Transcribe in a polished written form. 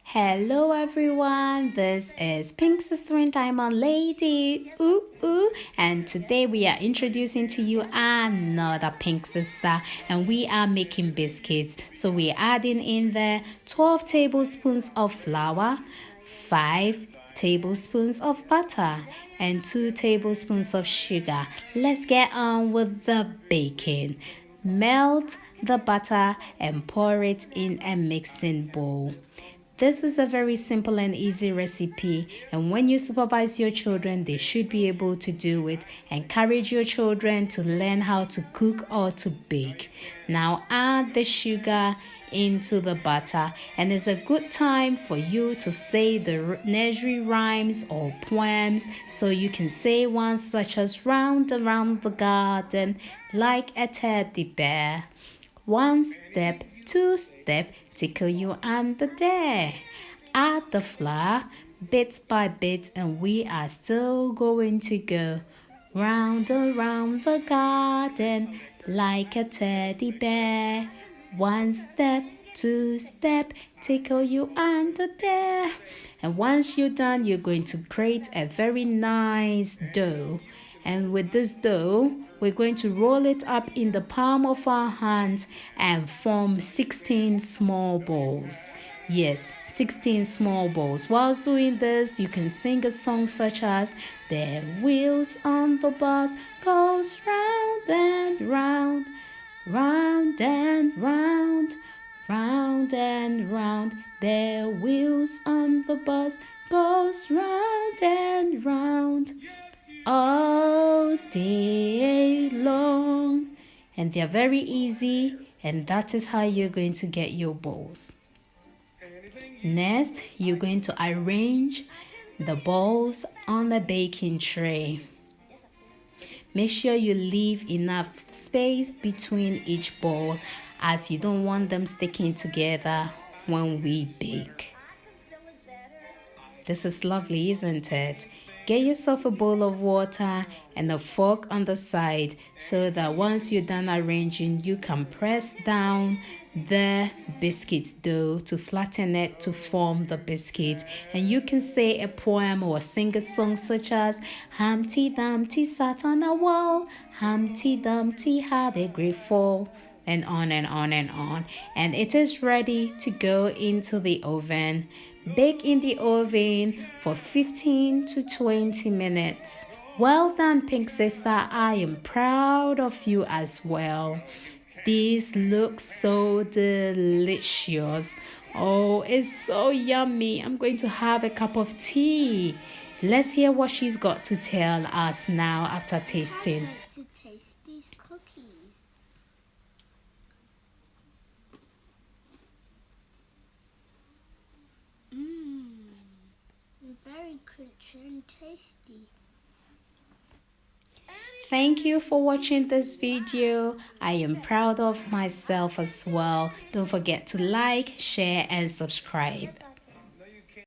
Hello everyone, this is Pink Sister and Diamond Lady, and today we are introducing to you another Pink Sister, and we are making biscuits. So we're adding in there 12 tablespoons of flour, 5 tablespoons of butter, and 2 tablespoons of sugar. Let's get on with the baking. Melt the butter and pour it in a mixing bowl. This is a very simple and easy recipe, and when you supervise your children, they should be able to do it. Encourage your children to learn how to cook or to bake. Now add the sugar into the butter, and it's a good time for you to say the nursery rhymes or poems. So you can say ones such as round around the garden like a teddy bear. One step, two step, tickle you under there. Add the flour bit by bit, and we are still going to go round around the garden like a teddy bear. One step, two step, tickle you under there. And once you're done, you're going to create a very nice dough. And with this dough, we're going to roll it up in the palm of our hands and form 16 small balls. Yes, 16 small balls. Whilst doing this, you can sing a song such as "The wheels on the bus goes round and round, round and round, round and round. The wheels on the bus goes round and round all day long." And they're very easy, and that is how you're going to get your balls. Next, you're going to arrange the balls on the baking tray. Make sure you leave enough space between each ball, as you don't want them sticking together when we bake. This is lovely, isn't it? Get yourself a bowl of water and a fork on the side, so that once you're done arranging, you can press down the biscuit dough to flatten it to form the biscuit. And you can say a poem or sing a song such as "Humpty Dumpty sat on a wall, Humpty Dumpty had a great fall," and on and on and on. And it is ready to go into the oven. Bake in the oven for 15 to 20 minutes. Well done, Pink Sister. I am proud of you as well. These look so delicious. Oh, it's so yummy. I'm going to have a cup of tea. Let's hear what she's got to tell us now after tasting. To taste these cookies. Very crunchy and tasty. Thank you for watching this video. I am proud of myself as well. Don't forget to like, share, and subscribe.